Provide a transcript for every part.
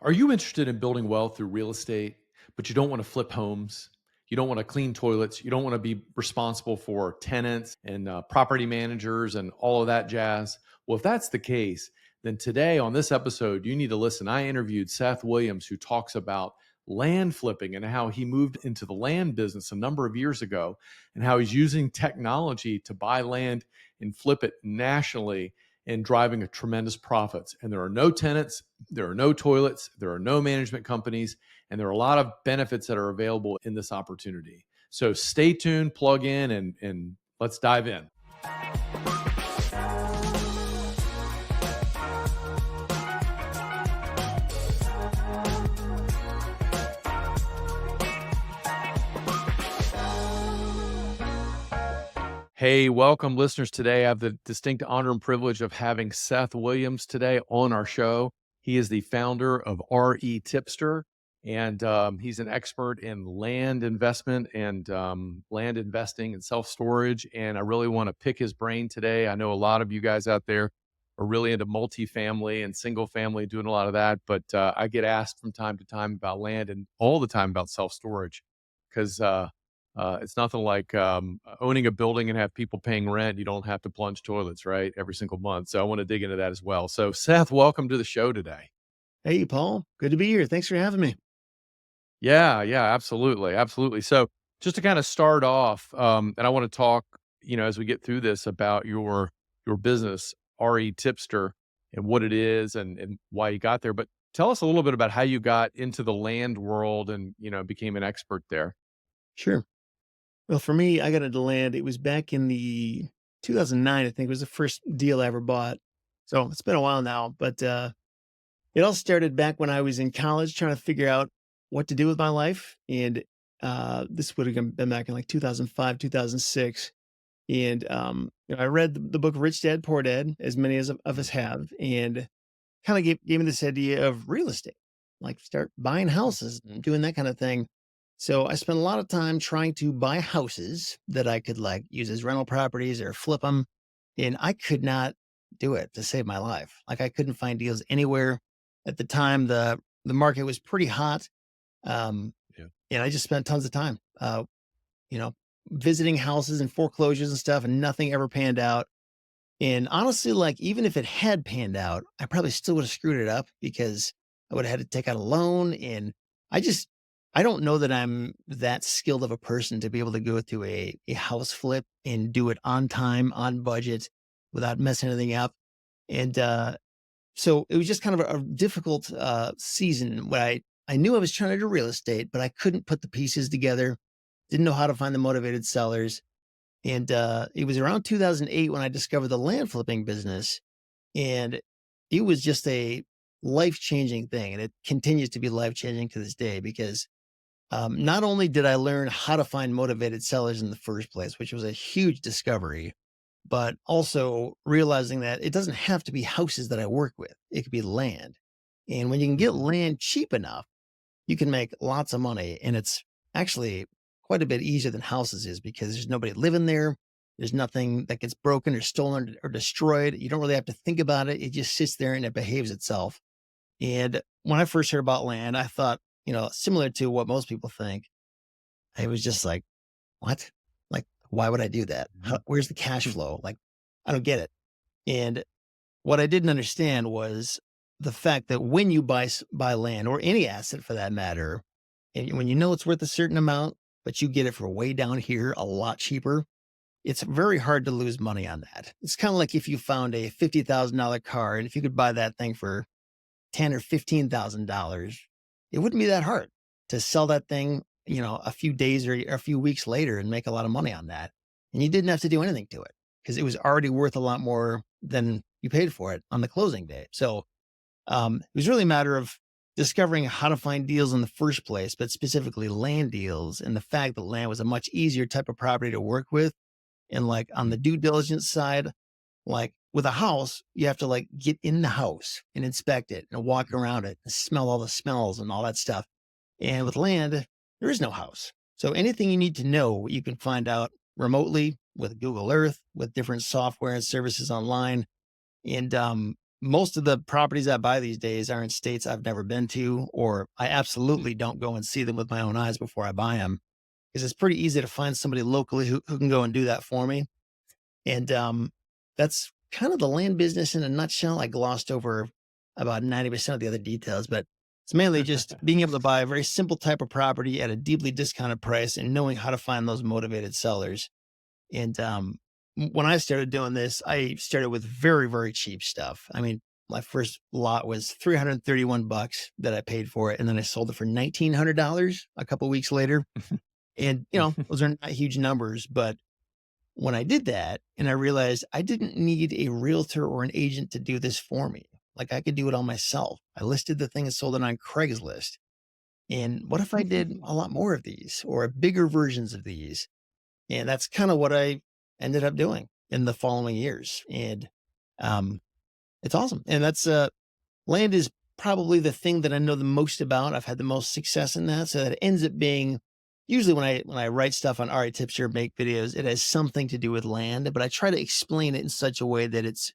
Are you interested in building wealth through real estate, but you don't want to flip homes? You don't want to clean toilets. You don't want to be responsible for tenants and property managers and all of that jazz. Well, if that's the case, then today on this episode, you need to listen. I interviewed Seth Williams, who talks about land flipping and how he moved into the land business a number of years ago and how he's using technology to buy land and flip it nationally and driving a tremendous profits. And there are no tenants, there are no toilets, there are no management companies, and there are a lot of benefits that are available in this opportunity. So stay tuned, plug in, and let's dive in. Hey, welcome, listeners. Today, I have the distinct honor and privilege of having Seth Williams today on our show. He is the founder of RE Tipster, and he's an expert in land investment and land investing and self storage. And I really want to pick his brain today. I know a lot of you guys out there are really into multifamily and single family, doing a lot of that. But I get asked from time to time about land and all the time about self storage because it's nothing like owning a building and have people paying rent. You don't have to plunge toilets, right, every single month. So I want to dig into that as well. So, Seth, welcome to the show today. Hey, Paul. Good to be here. Thanks for having me. Yeah, absolutely, absolutely. So, just to kind of start off, and I want to talk, as we get through this about your business, RE Tipster, and what it is and why you got there. But tell us a little bit about how you got into the land world and became an expert there. Sure. Well, for me, I got into land. It was back in the 2009, I think was the first deal I ever bought. So it's been a while now, but it all started back when I was in college trying to figure out what to do with my life. And this would have been back in like 2005, 2006. And I read the book Rich Dad, Poor Dad, as many as of us have, and kind of gave me this idea of real estate, like start buying houses and doing that kind of thing. So I spent a lot of time trying to buy houses that I could like use as rental properties or flip them. And I could not do it to save my life. Like I couldn't find deals anywhere. At the time, the market was pretty hot. Um, Yeah. and I just spent tons of time, you know, visiting houses and foreclosures and stuff, and nothing ever panned out. And honestly, like, even if it had panned out, I probably still would have screwed it up because I would have had to take out a loan. And I just, I don't know that I'm that skilled of a person to be able to go through a house flip and do it on time, on budget, without messing anything up. And so it was just kind of a difficult season where I knew I was trying to do real estate, but I couldn't put the pieces together, didn't know how to find the motivated sellers. And it was around 2008 when I discovered the land flipping business. And it was just a life changing thing. And it continues to be life changing to this day because not only did I learn how to find motivated sellers in the first place, which was a huge discovery, but also realizing that it doesn't have to be houses that I work with, it could be land. And when you can get Mhm. land cheap enough, you can make lots of money. And it's actually quite a bit easier than houses is because there's nobody living there. There's nothing that gets broken or stolen or destroyed. You don't really have to think about it. It just sits there and it behaves itself. And when I first heard about land, I thought, similar to what most people think, I was just like, what? Like, why would I do that? Mhm. Where's the cash flow? Like, I don't get it. And what I didn't understand was the fact that when you buy land or any asset for that matter, and when you know it's worth a certain amount, but you get it for way down here a lot cheaper, it's very hard to lose money on that. It's kind of like if you found a $50,000 car and if you could buy that thing for 10 or $15,000, it wouldn't be that hard to sell that thing, a few days or a few weeks later and make a lot of money on that. And you didn't have to do anything to it because it was already worth a lot more than you paid for it on the closing day. So it was really a matter of discovering how to find deals in the first place, but specifically land deals, and the fact that land was a much easier type of property to work with. And like on the due diligence side, like with a house, you have to like get in the house and inspect it and walk around it and smell all the smells and all that stuff. And with land, there is no house. So anything you need to know, you can find out remotely with Google Earth, with different software and services online. And most of the properties I buy these days are in states I've never been to, or I Mm. absolutely don't go and see them with my own eyes before I buy them. Because it's pretty easy to find somebody locally who can go and do that for me. And that's kind of the land business in a nutshell. I glossed over about 90% of the other details, but it's mainly just being able to buy a very simple type of property at a deeply discounted price and knowing how to find those motivated sellers. And when I started doing this, I started with very, very cheap stuff. I mean, my first lot was 331 bucks that I paid for it. And then I sold it for $1,900 a couple weeks later. And, those are not huge numbers, but when I did that and I realized I didn't need a realtor or an agent to do this for me, like I could do it all myself. I listed the thing and sold it on Craigslist. And what if I did a lot more of these or bigger versions of these? And that's kind of what I ended up doing in the following years. And um, it's awesome. And land is probably the thing that I know the most about. I've had the most success in that. So that it ends up being usually when I write stuff on RA Tips or make videos, it has something to do with land, but I try to explain it in such a way that it's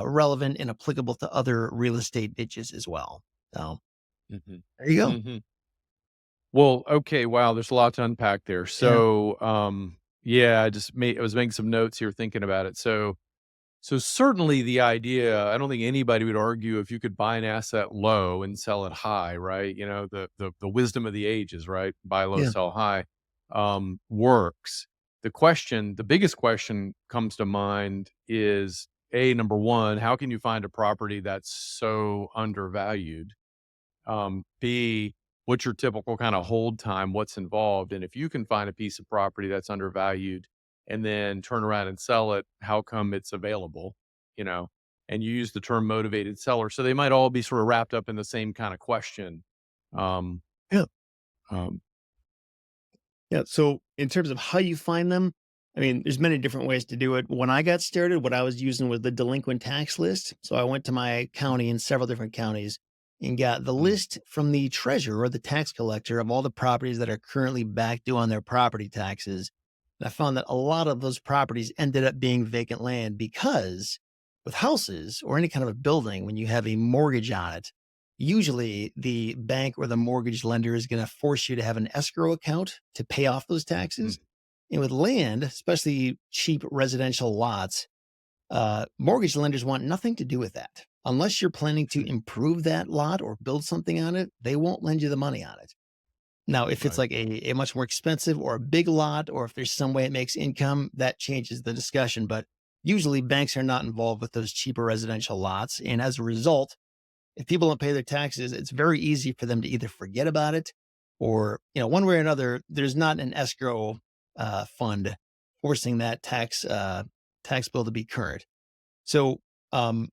relevant and applicable to other real estate niches as well. So Mhm. there you go. Mhm. Well, okay, wow, there's a lot to unpack there. Yeah. So, yeah, I was making some notes here thinking about it. So certainly the idea, I don't think anybody would argue if you could buy an asset low and sell it high, right? You know, the wisdom of the ages, right? Buy low, Yeah. sell high, works. The biggest question comes to mind is number one, how can you find a property that's so undervalued? B, what's your typical kind of hold time? What's involved? And if you can find a piece of property that's undervalued and then turn around and sell it, how come it's available? You know, and you use the term motivated seller. So they might all be sort of wrapped up in the same kind of question. Um, Yeah. um, Yeah. So in terms of how you find them, I mean, there's many different ways to do it. When I got started, what I was using was the delinquent tax list. So I went to my county in several different counties and got the mm, list from the treasurer or the tax collector of all the properties that are currently back due on their property taxes. And I found that a lot of those properties ended up being vacant land because with houses or any kind of a building, when you have a mortgage on it, usually the bank or the mortgage lender is going to force you to have an escrow account to pay off those mm, taxes. And with land, especially cheap residential lots, mortgage lenders want nothing to do with that. Unless you're planning to mm, improve that lot or build something on it, they won't lend you the money on it. Now, if it's right. like a much more expensive or a big lot, or if there's some way it makes income, that changes the discussion. But usually banks are not involved with those cheaper residential lots. And as a result, if people don't pay their taxes, it's very easy for them to either forget about it or, one way or another, there's not an escrow fund forcing that tax bill to be current. So um,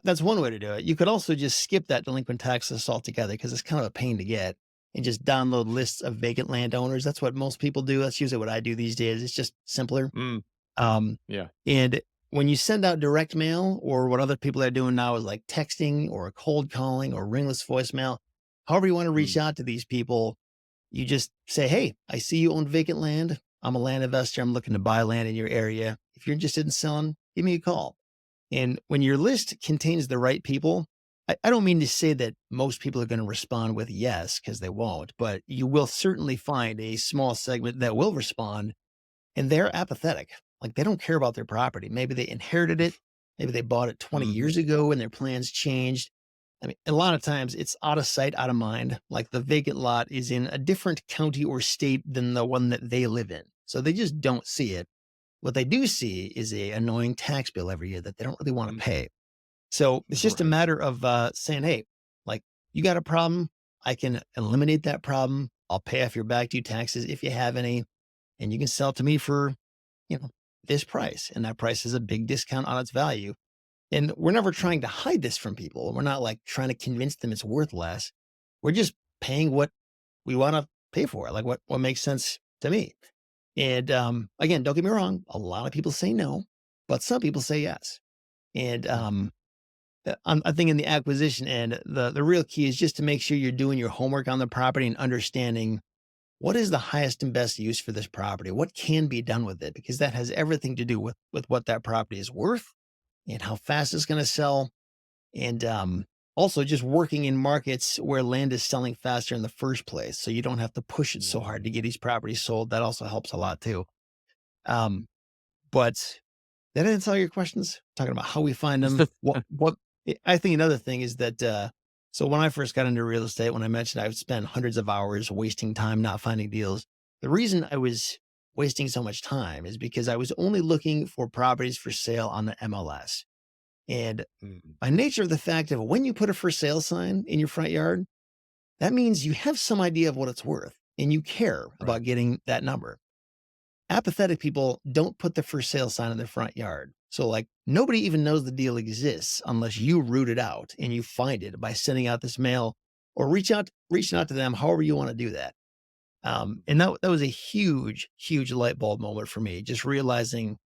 that's one way to do it. You could also just skip that delinquent tax list altogether because it's kind of a pain to get and just download lists of vacant landowners. That's what most people do. That's usually what I do these days. It's just simpler. Mm, Um, yeah. and when you send out direct mail or what other people are doing now is like texting or cold calling or ringless voicemail, however you want to reach Mm, out to these people, you just say, hey, I see you own vacant land. I'm a land investor. I'm looking to buy land in your area. If you're interested in selling, give me a call. And when your list contains the right people, I don't mean to say that most people are going to respond with yes, because they won't, but you will certainly find a small segment that will respond and they're apathetic. Like they don't care about their property. Maybe they inherited it. Maybe they bought it 20 mhm, years ago and their plans changed. I mean, a lot of times it's out of sight, out of mind. Like the vacant lot is in a different county or state than the one that they live in. So they just don't see it. What they do see is a annoying tax bill every year that they don't really want to mm, pay. So it's just a right. matter of saying, hey, like you got a problem. I can eliminate that problem. I'll pay off your back due taxes if you have any, and you can sell to me for you know, this price. And that price is a big discount on its value. And we're never Mm, trying to hide this from people. We're not like trying to convince them it's worth less. We're just paying what we want to pay for, like what makes sense to me. And again, don't get me wrong, a lot of people say no, but some people say yes. And mhm, I think in the acquisition end, the real key is just to make sure you're doing your homework on the property and understanding what is the highest and best use for this property? What can be done with it? Because that has everything to do with what that property is worth and how fast it's going to sell. And also just working in markets where land is selling faster in the first place. So you don't have to push it so hard Mhm. to get these properties sold. That also helps a lot too. Um, but did I answer all your questions? Talking about how we find them. I think another thing is that, so when I first got into real estate, when I mentioned I've spent hundreds of hours wasting time not finding deals, the reason I was wasting so much time is because I was only looking for properties for sale on the MLS. And Mhm. by nature of the fact of when you put a for sale sign in your front yard, that means you have some idea of what it's worth and you care Right. about getting that number. Apathetic people don't put the for sale sign in their front yard. So, like, nobody even knows the deal exists unless you root it out and you find it by sending out this mail or reaching out to them, however you want to do that. And that was a huge, huge light bulb moment for me. Just realizing,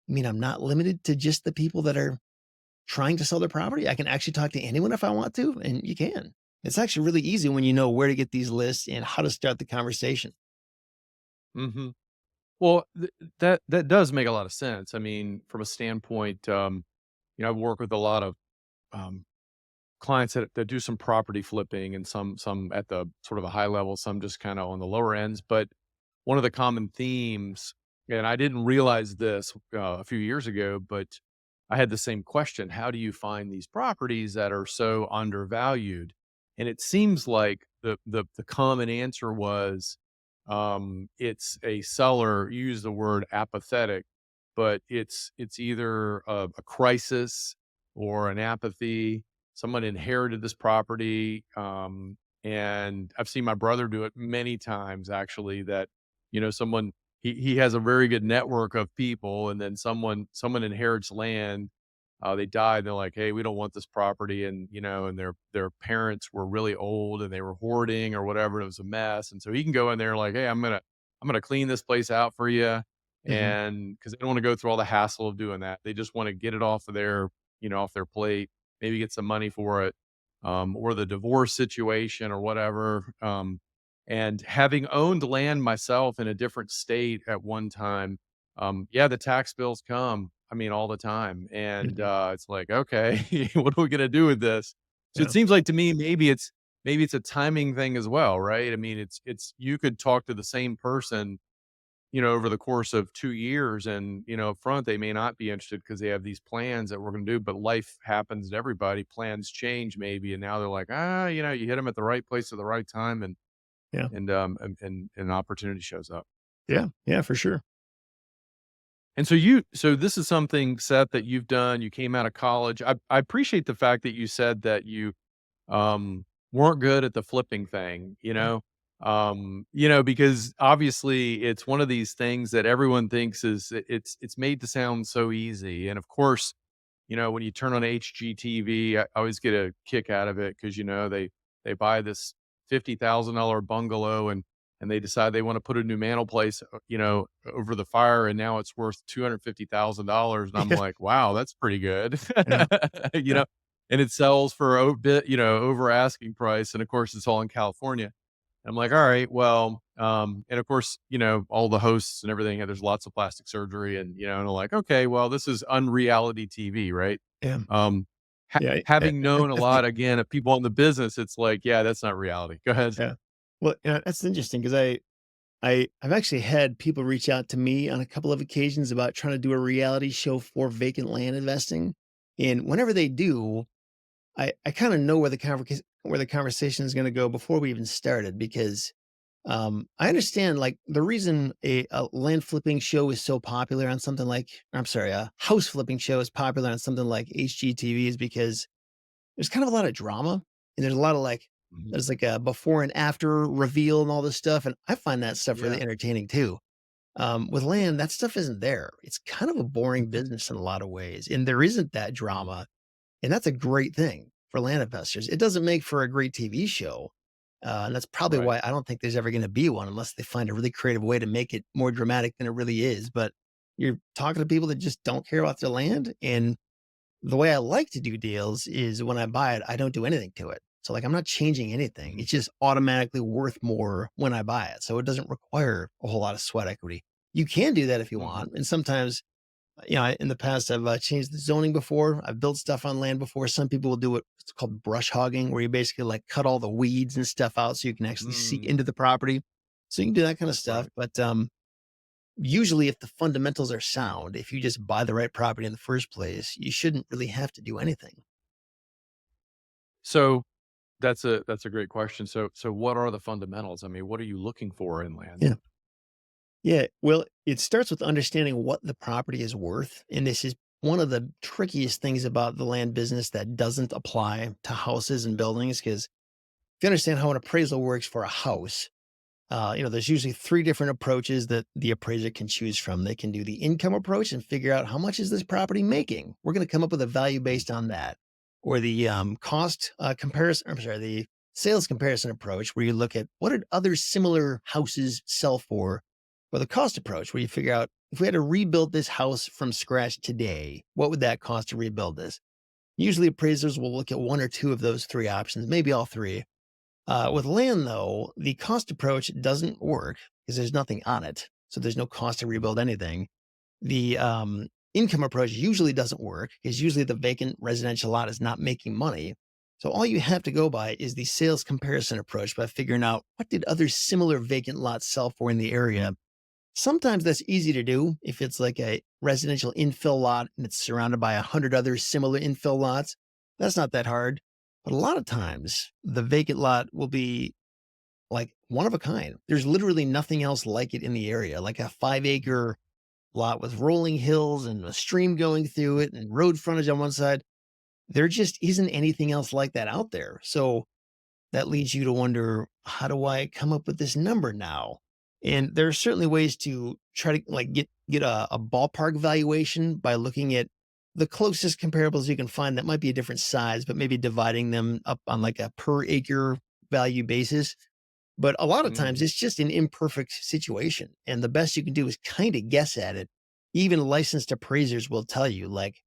I mean, I'm not limited to just the people that are trying to sell their property. I can actually talk to anyone if I want to, and you can. It's actually really easy when you know where to get these lists and how to start the conversation. Hmm. Well, that does make a lot of sense. I mean, from a standpoint, I've worked with a lot of um, clients that do some property flipping, and some at the sort of a high level, some just kind of on the lower ends. But one of the common themes, and I didn't realize this a few years ago, but I had the same question: how do you find these properties that are so undervalued? And it seems like the common answer was, it's a seller. You use the word apathetic, but it's either a crisis or an apathy. Someone inherited this property, and I've seen my brother do it many times, actually, that, someone, he has a very good network of people, and then someone inherits land, they die, and they're like, "Hey, we don't want this property," and, and their parents were really old, and they were hoarding or whatever, and it was a mess, and so he can go in there like, "Hey, I'm gonna clean this place out for you," Mhm. and because they don't wanna go through all the hassle of doing that. They just wanna get it off of their, off their plate, maybe get some money for it, or the divorce situation or whatever. And having owned land myself in a different state at one time, yeah, the tax bills come. I mean, all the time, and Mhm. it's like, okay, what are we gonna do with this? So it Yeah. seems like to me, maybe it's a timing thing as well, right? I mean, it's you could talk to the same person, over the course of 2 years, and, up front, they may not be interested because they have these plans that we're gonna do, but life happens to everybody. Plans change maybe, and now they're like, you hit them at the right place at the right time, and Yeah. an opportunity shows up. Yeah. Yeah, for sure. And so this is something, Seth, that you've done. You came out of college. I appreciate the fact that you said that you weren't good at the flipping thing, Yeah. because obviously it's one of these things that everyone thinks it's made to sound so easy. And of course, when you turn on HGTV, I always get a kick out of it because, they buy this $50,000 bungalow, and they decide they want to put a new mantel place, over the fire, and now it's worth $250,000. And I'm Yeah. like, wow, that's pretty good. Yeah. you Yeah. know, and it sells for a bit, over asking price. And of course, it's all in California. I'm like, all right, well, and of course, all the hosts and everything, there's lots of plastic surgery, and I'm like, okay, well, this is unreality TV, right? Yeah. Um, Yeah. having known a I think, lot again of people in the business, it's like, yeah, that's not reality. Go ahead. yeah. Well, that's interesting because I've actually had people reach out to me on a couple of occasions about trying to do a reality show for vacant land investing. And whenever they do, I kind of know where the conversation is going to go before we even started because I understand like the reason a land flipping show is so popular on something like I'm sorry, a house flipping show is popular on something like HGTV is because there's kind of a lot of drama and there's a lot of like Mhm. there's like a before and after reveal and all this stuff, and I find that stuff Yeah. really entertaining too. With land, that stuff isn't there. It's kind of a boring Mhm. business in a lot of ways, and there isn't that Mhm. drama, and that's a great thing for land investors. It doesn't make for a great TV show, and that's probably Right. why I don't think there's ever going to be one unless they find a really creative way to make it more dramatic than it really is. But you're talking to people that just don't care about their land, and the way I like to do deals is when I buy it, I don't do anything to it. So like I'm not changing anything. Mhm. It's just automatically worth more when I buy it. So it doesn't require a whole lot of sweat equity. You can do that if you Mhm. want. And sometimes In the past, I've changed the zoning before. I've built stuff on land before. Some people will do it's called brush hogging, where you basically like cut all the weeds and stuff out so you can actually see Mm, into the property. So you can do that kind of stuff. right. But usually, if the fundamentals are sound, if you just buy the right property in the first place, you shouldn't really have to do anything. So that's a great question. So what are the fundamentals? I mean, what are you looking for in land? Yeah. Yeah. Well, it starts with understanding what the property is worth. And this is one of the trickiest things about the land business that doesn't apply to houses and buildings. Because if you understand how an appraisal works for a house, there's usually three different approaches that the appraiser can choose from. They can do the income approach and figure out how much is this property making. We're going to come up with a value Mm, based on that, or the cost comparison. I'm sorry, the sales comparison approach, where you look at what did other similar houses sell for, or the cost approach, where you figure out if we had to rebuild this house from scratch today, what would that cost to rebuild this? Usually, appraisers will look at one or two of those three options, maybe all three. With land, though, the cost approach doesn't work because there's nothing on it. So there's no cost to rebuild anything. The income approach usually doesn't work because usually the vacant residential lot is not making money. So all you have to go by is the sales comparison approach by figuring out what did other similar vacant lots sell for in the area. Sometimes that's easy to do if it's like a residential infill lot and it's surrounded by 100 other similar infill lots. That's not that hard. But a lot of times, the vacant lot will be like one of a kind. There's literally nothing else like it in the area, like a 5 acre lot with rolling hills and a stream going through it and road frontage on one side. There just isn't anything else like that out there. So that leads you to wonder, how do I come up with this number now? And there are certainly ways to try to like get a ballpark valuation by looking at the closest comparables you can find that might be a different size, but maybe dividing them up on like a per acre value basis. But a lot of times mm, it's just an imperfect situation. And the best you can do is kind of guess at it. Even licensed appraisers will tell you, like,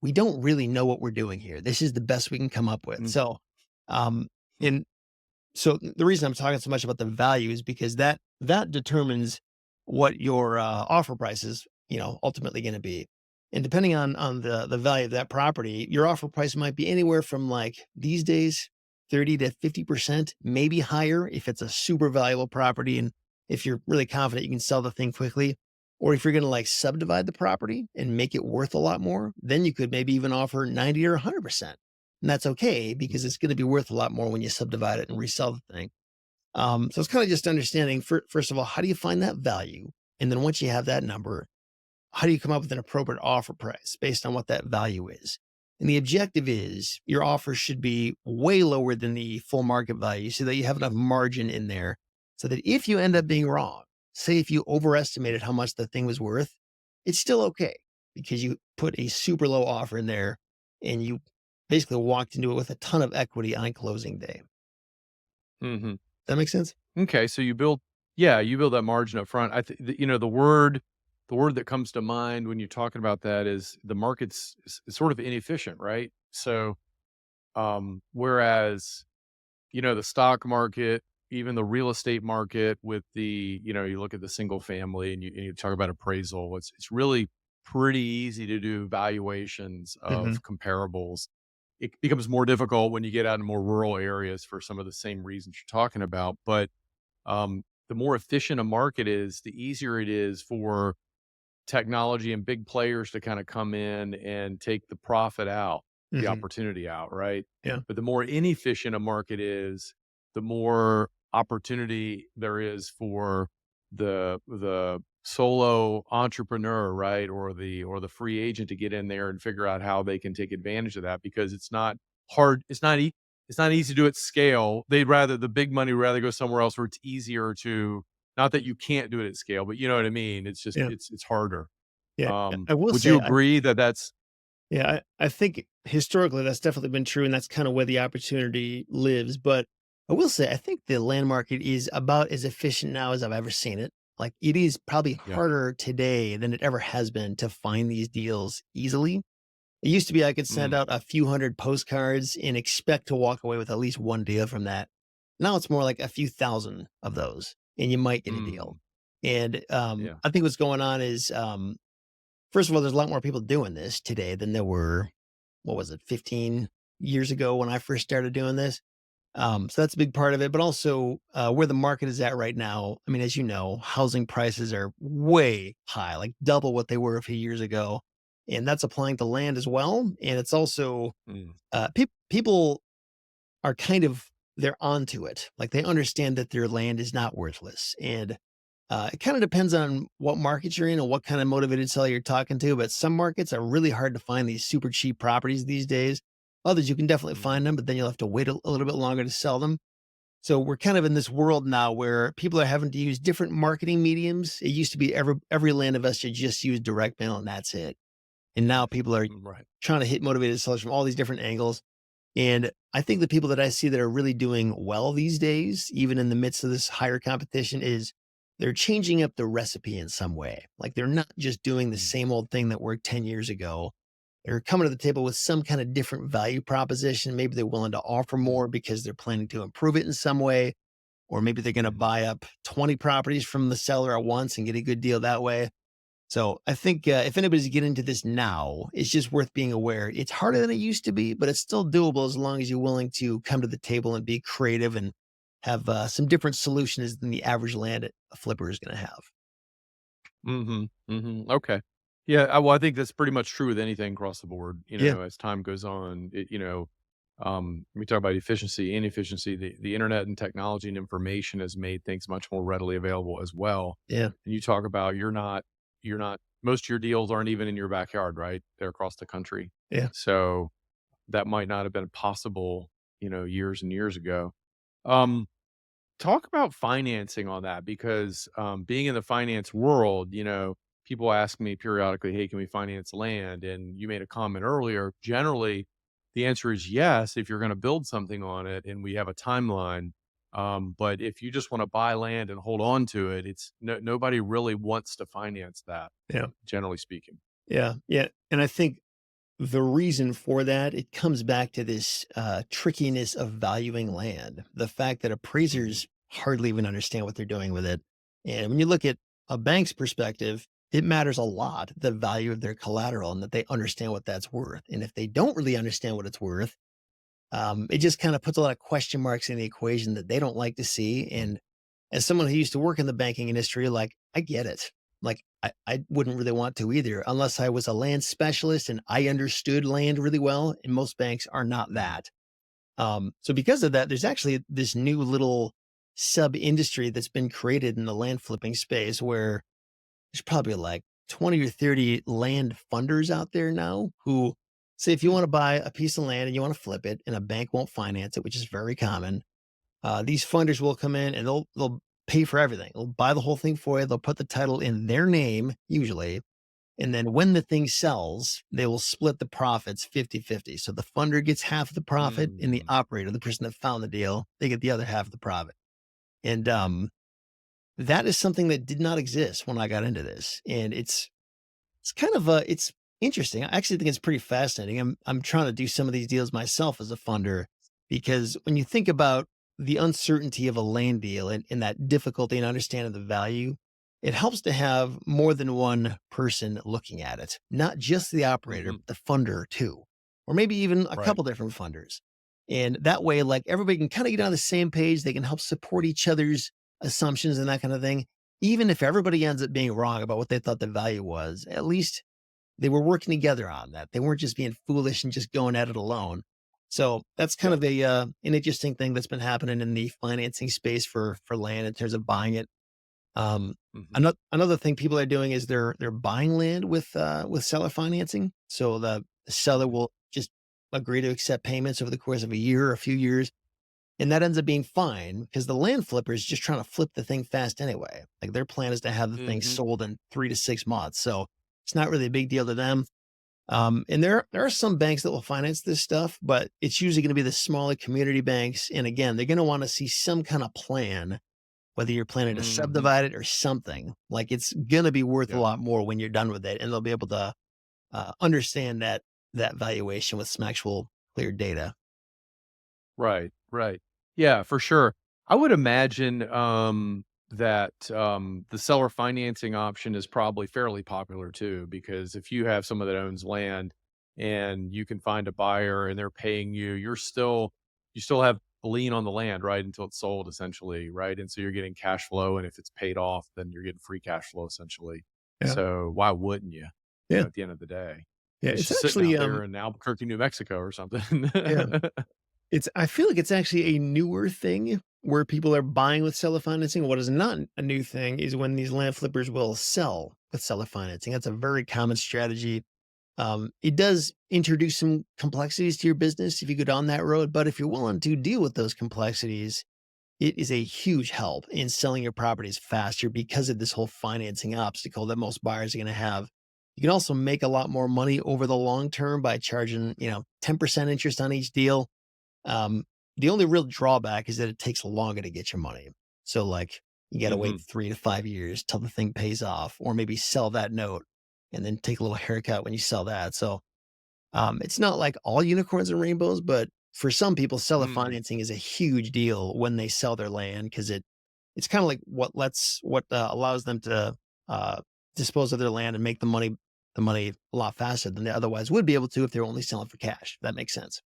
we don't really know what we're doing here. This is the best we can come up with. mm, So, um, and so the reason I'm talking so much about the value is because that determines what your offer price is, ultimately going to be. And depending on the value of that property, your offer price might be anywhere from like these days 30 to 50%, maybe higher if it's a super valuable property and if you're really confident you can sell the thing quickly. Or if you're going to like subdivide the property and make it worth a lot more, then you could maybe even offer 90 or 100%. And that's okay mm, because it's going to be worth a lot more when you subdivide it and resell the thing. So it's kind of just understanding, first of all, how do you find that value? And then once you have that number, how do you come up with an appropriate offer price based on what that value is? And the objective is your offer should be way lower than the full market value so that you have enough margin in there so that if you end up being wrong, say if you overestimated how much the thing was worth, it's still okay because you put a super low offer in there and you basically walked into it with a ton of equity on closing day. mhm. That makes sense? Okay, so you build that margin up front. I think the word that comes to mind when you're talking about that is the market's is sort of inefficient, right? So, whereas, the stock market, even the real estate market with you look at the single family and you talk about appraisal, it's really pretty easy to do valuations Hmm. of comparables. It becomes more difficult when you get out in more rural areas for some of the same reasons you're talking about, but the more efficient a market is, the easier it is for technology and big players to kind of come in and take the profit out, the Hmm. opportunity out, right? Yeah. But the more inefficient a market is, the more opportunity there is for the solo entrepreneur, right? Or the free agent to get in there and figure out how they can take advantage of that because it's not hard. It's not easy to do at scale. The big money would rather go somewhere else where it's easier to, not that you can't do it at scale, but you know what I mean? It's just Yeah. it's harder. Yeah. I will Would you say, agree that that's yeah, I think historically that's definitely been true, and that's kind of where the opportunity lives. But I will say, I think the land market is about as efficient now as I've ever seen it. Like it is probably yeah. harder today than it ever has been to find these deals easily. It used to be I could send Mm, out a few hundred postcards and expect to walk away with at least one deal from that. Now it's more like a few thousand of those, and you might get a deal. mm, And yeah. I think what's going on is first of all, there's a lot more people doing this today than there were, what was it, 15 years ago when I first started doing this. So that's a big part of it, but also where the market is at right now. I mean, as you know, housing prices are way high, like double what they were a few years ago. And that's applying to land as well. And it's also, Mm, people are kind of, they're onto it. Like they understand that their land is not worthless. And it kind of depends on what market you're in and what kind of motivated seller you're talking to. But some markets are really hard to find these super cheap properties these days. Others, you can definitely mhm, find them, but then you'll have to wait a little bit longer to sell them. So we're kind of in this world now where people are having to use different marketing mediums. It used to be every land investor just used direct mail and that's it. And now people are right. trying to hit motivated sellers from all these different angles. And I think the people that I see that are really doing well these days, even in the midst of this higher competition, is they're changing up the recipe in some way. Like they're not just doing the Mm, same old thing that worked 10 years ago. They're coming to the table with some kind of different value proposition. Maybe they're willing to offer mm, more because they're planning to improve it in some way. Or maybe they're going to mhm, buy up 20 properties from the seller at once and get a good deal that way. So I think if anybody's getting into this now, it's just worth being aware. It's harder than it used to be, but it's still doable as long as you're willing to come to the table and be creative and have some different solutions than the average land flipper is going to have. mhm, mhm, okay. Yeah, well, I think that's pretty much true with anything across the board, Yeah, as time goes on, we talk about efficiency, inefficiency, the internet and technology and information has made things much more readily available as well, yeah, and you talk about you're not most of your deals aren't even in your backyard, right? They're across the country. yeah, So, that might not have been possible, years and years ago. Um Talk about financing on that because, being in the finance world, people ask me periodically, "Hey, can we finance land?" And you made a comment earlier. Generally, the answer is yes if you're gonna build something on it and we have a timeline. But if you just wanna buy land and hold on to it, it's nobody really wants to finance that, yeah, generally speaking. yeah, yeah. And I think the reason for that, it comes back to this trickiness of valuing land. The fact that Mhm, appraisers hardly even understand what they're doing with it. And when you look at a bank's perspective, it matters a lot, the value of their collateral and that they understand what that's worth. And if they don't really understand what it's worth, it just kind of puts a lot of question marks in the equation that they don't like to see. And as someone who used to work in the banking industry, like I get it. Like I wouldn't really want to either unless I was a land specialist and I understood land really well. And most banks are not mhm, that. So because of that, there's actually this new little sub industry that's been created in the land flipping space where there's probably like 20 or 30 land funders out there now who say if you mm, want to buy a piece of land and you want to flip it and a bank won't finance it, which is very common, these funders will come in and they'll pay for everything. They'll buy the whole thing for you. They'll put the title in their name usually, and then when the thing sells, they will split the profits 50-50. So the funder gets half of the profit and the mm, operator, the person that found the deal, they get the other half of the profit. And that is something that did not exist when I got into this. And it's kind of it's interesting. I actually think it's pretty fascinating. I'm trying to do some of these deals myself as a funder because when you think about the uncertainty of a land deal and that difficulty in understanding the value, it helps to have more than one person looking at it, not just the operator, mhm, but the funder too, or maybe even a right, couple different funders. And that way, like everybody can kind of get on the same page. They can help support each other's assumptions and that kind of thing. Even if everybody ends up being wrong about what they thought the value was, at least they were working together on that. They weren't just being foolish and just going at it alone. So that's kind yeah, of an interesting thing that's been happening in the financing space for land in terms of buying it. mhm, Another thing people are doing is they're buying land with seller financing. So the seller mhm, will just agree to accept payments over the course of a year or a few years, and that ends up being fine because the land flipper is just trying to flip the thing fast anyway. Like their plan is to have the thing mhm, sold in 3 to 6 months. So it's not really a big deal to them. And there are some banks that will finance this stuff, but it's usually going to be the smaller community banks. And again, they're going to want to see some kind of plan, whether you're planning to mhm, subdivide it or something. Like it's going to be worth a yeah. lot more when you're done with it, and they'll be able to understand that valuation with some actual clear data. Right, right. Yeah, for sure. I would imagine, that the seller financing option is probably fairly popular too, because if you have someone that owns land and you can find a buyer and they're paying you, you still have a lien on the land, right? Until it's sold essentially, right? And so you're getting cash flow. And if it's paid off, then you're getting free cash flow essentially. Yeah. So why wouldn't you? You Yeah. know, at the end of the day, Yeah. it's It's just sitting actually, out there in Albuquerque, New Mexico or something. yeah. I feel like it's actually a newer thing where people are buying with seller financing. What is not a new thing is when these land flippers will sell with seller financing. That's a very common strategy. It does introduce some complexities to your business if you go down that road, but if you're willing to deal with those complexities, it is a huge help in selling your properties faster because of this whole financing obstacle that most buyers are going to have. You can also make a lot more money over the long term by charging, 10% interest on each deal. um, the only real drawback is that it takes longer to get your money. So, like, you got to Hmm. wait 3 to 5 years till the thing pays off, or maybe sell that note and then take a little haircut when you sell that. So, it's not like all unicorns and rainbows, but for some people, seller Hmm. financing is a huge deal when they sell their land because it's kind of like what allows them to uh, dispose of their land and make the money a lot faster than they otherwise would be able to if they're only selling for cash. If that makes sense.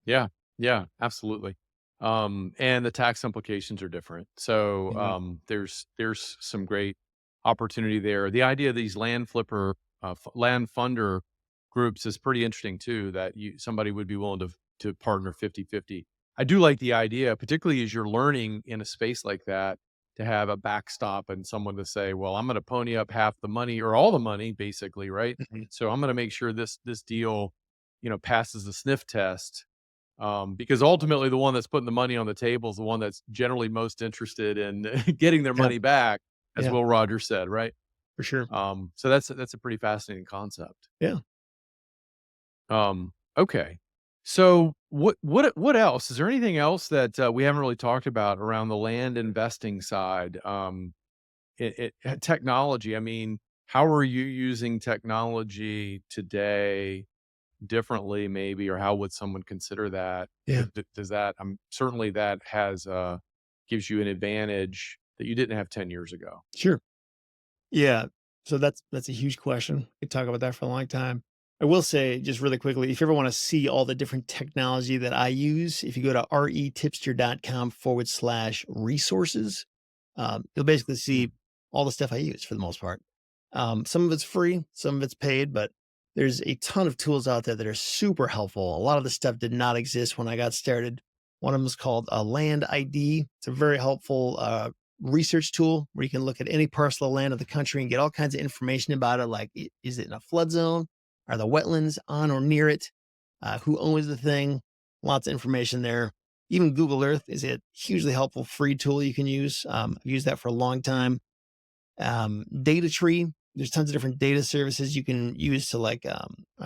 Yeah, yeah, absolutely. And the tax implications are different. So Yeah. there's some great opportunity there. The idea of these land funder groups is pretty interesting too. That somebody would be willing to partner 50-50. I do like the idea, particularly as you're learning in a space like that, to have a backstop and someone to say, "Well, I'm going to pony up half the money or all the money, basically, right? Mhm. So I'm going to make sure this deal, passes the sniff test." Because ultimately the one that's putting the money on the table is the one that's generally most interested in getting their Yeah. money back, as Yeah. Will Rogers said, right? For sure. So that's a pretty fascinating concept. Yeah. Okay. So what else? Is there anything else that we haven't really talked about around the land investing side? Technology. I mean, how are you using technology today differently maybe, or how would someone consider that? Yeah. Does that certainly that has, gives you an advantage that you didn't have 10 years ago. Sure. Yeah. So that's a huge question. We could talk about that for a long time. I will say just really quickly, if you ever want to see all the different technology that I use, if you go to retipster.com/resources, you'll basically Mm, see all the stuff I use for the most part. Some of it's free, some of it's paid, but there's a ton of tools out there that are super helpful. A lot of the stuff did not exist when I got started. One of them is called a Land ID. It's a very helpful research tool where you can look at any parcel of land of the country and get all kinds of information about it. Like, is it in a flood zone? Are the wetlands on or near it? Who owns the thing? Lots of information there. Even Google Earth is a hugely helpful free tool you can use. I've used that for a long time. Data tree. There's tons of different data services you can use to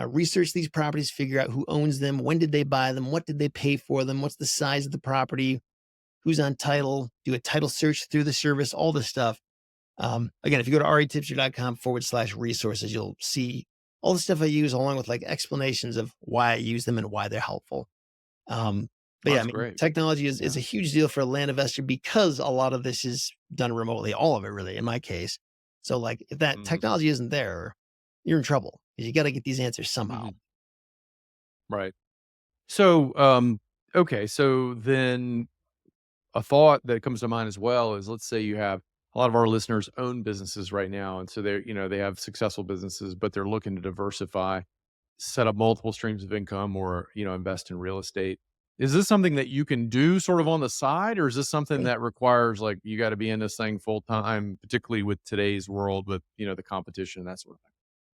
research these properties, figure out who owns them, when did they buy them, what did they pay for them, what's the size of the property, who's on title, do a title search through the service, all this stuff. Again, if you go to retipster.com/resources, you'll see all the stuff I use along with like explanations of why I use them and why they're helpful. Um, but yeah, I that's mean, great. technology is Yeah. a huge deal for a land investor because a lot of this is done remotely, all of it really, in my case. So like if that Mhm, technology isn't there, you're in trouble because you got to get these answers somehow. mhm, right. So, okay, so then a thought that comes to mind as well is, let's say you have a lot of our listeners own businesses right now, and so they have successful businesses, but they're looking to diversify, set up multiple streams of income, or invest in real estate. Is this something that you can do sort of on the side, or is this something Yeah. that requires, like, you got to be in this thing full time, particularly with today's world with the competition and that sort of thing?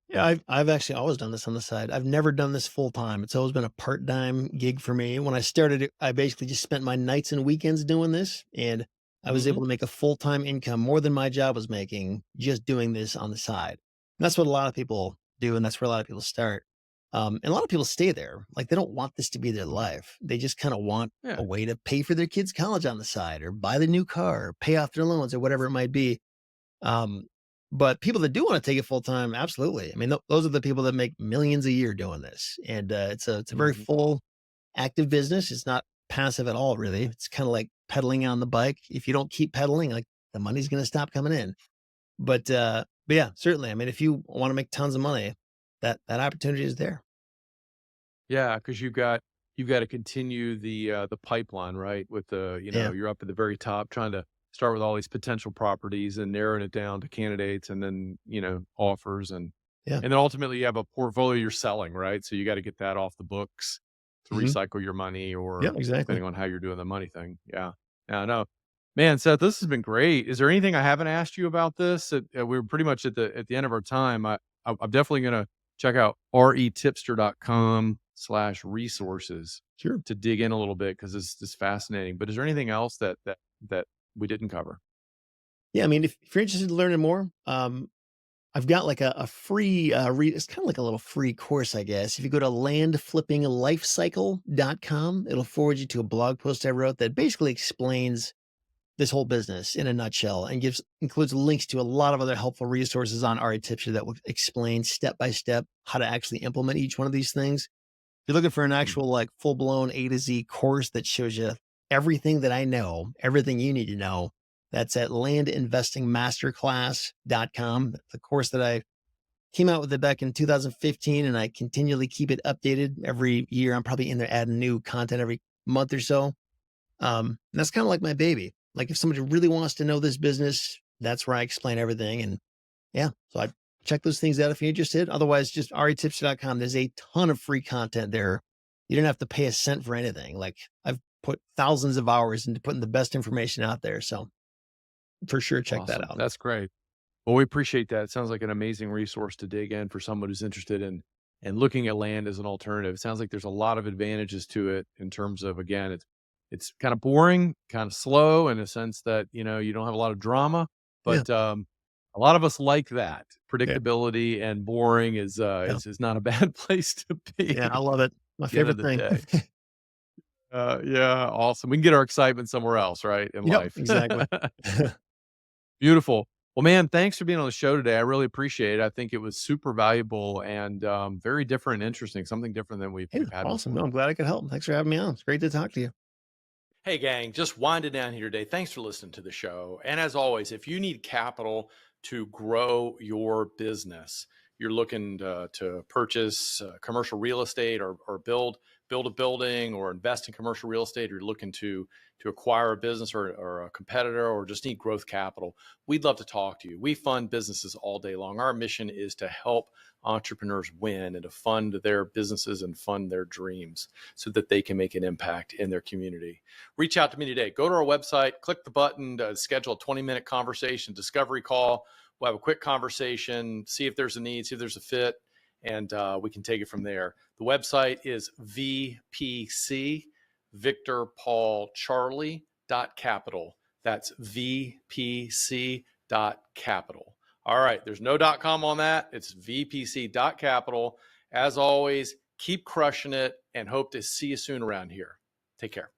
Yeah, I've actually always done this on the side. I've never done this full time. It's always been a part-time gig for me. When I started it, I basically just spent my nights and weekends doing this, and I was Hmm. able to make a full-time income more than my job was making just doing this on the side. And that's what a lot of people do, and that's where a lot of people start. And a lot of people stay there. Like they don't want this to be their life. They just kind of want Yeah. a way to pay for their kids' college on the side, or buy the new car, or pay off their loans, or whatever it might be. Um, but people that do want to take it full time, absolutely. I mean, those are the people that make millions a year doing this, and it's a very Hmm. full, active business. It's not passive at all, really. It's kind of like pedaling on the bike. If you don't keep pedaling, like the money's going to stop coming in. But yeah, certainly. I mean, if you want to make tons of money, that opportunity is there. Yeah, because you've got to continue the pipeline, right? With Yeah. you're up at the very top trying to start with all these potential properties and narrowing it down to candidates and then, offers Yeah. and then ultimately you have a portfolio you're selling, right? So you got to get that off the books to Hmm. recycle your money Yeah, or exactly. depending on how you're doing the money thing. Yeah. Yeah, no. Man, Seth, this has been great. Is there anything I haven't asked you about this? We're pretty much at the end of our time. I'm definitely gonna check out retipster.com/resources Sure. to dig in a little bit because it's fascinating. But is there anything else that we didn't cover? Yeah. I mean, if you're interested in learning more, I've got like a free read. It's kind of like a little free course, I guess. If you go to landflippinglifecycle.com, it'll forward you to a blog post I wrote that basically explains this whole business in a nutshell and includes links to a lot of other helpful resources on RA Tipster that will explain step by step how to actually implement each one of these things. If you're looking for an Hmm. actual like full blown A to Z course that shows you everything that I know, everything you need to know, that's at landinvestingmasterclass.com. The course that I came out with it back in 2015, and I continually keep it updated every year. I'm probably in there adding new content every month or so. And that's kind of like my baby. Like if somebody really wants to know this business, that's where I explain everything. And yeah, so I check those things out if you're interested. Otherwise, just retipster.com. There's a ton of free content there. You don't have to pay a cent for anything. Like I've put thousands of hours into putting the best information out there. So for sure, check that Awesome. out. That's great. Well, we appreciate that. It sounds like an amazing resource to dig in for someone who's interested in and looking at land as an alternative. It sounds like there's a lot of advantages to it in terms of again, it's kind of boring, kind of slow in a sense that, you don't have a lot of drama, Yeah. but a lot of us like that. Yeah. Predictability and boring is Yeah. is not a bad place to be Yeah. I love it. My at the end of favorite the thing. day. Yeah, awesome. We can get our excitement somewhere else, right? In Yep. life. Exactly. Beautiful. Well, man, thanks for being on the show today. I really appreciate it. I think it was super valuable and very different and interesting, something different than we've Yeah. we've had Awesome. No, before. I'm glad I could help. Thanks for having me on. It's great to talk to you. Hey, gang, just winding down here today. Thanks for listening to the show. And as always, if you need capital to grow your business, you're looking to purchase commercial real estate or build a building or invest in commercial real estate, or you're looking to acquire a business or a competitor or just need growth capital, we'd love to talk to you. We fund businesses all day long. Our mission is to help entrepreneurs win and to fund their businesses and fund their dreams so that they can make an impact in their community. Reach out to me today. Go to our website, click the button to schedule a 20-minute conversation, discovery call. We'll have a quick conversation, see if there's a need, see if there's a fit, and we can take it from there. The website is VPC, Victor Paul Charlie .capital. That's VPC .capital. All right, there's no .com on that. It's VPC .capital. As always, keep crushing it and hope to see you soon around here. Take care.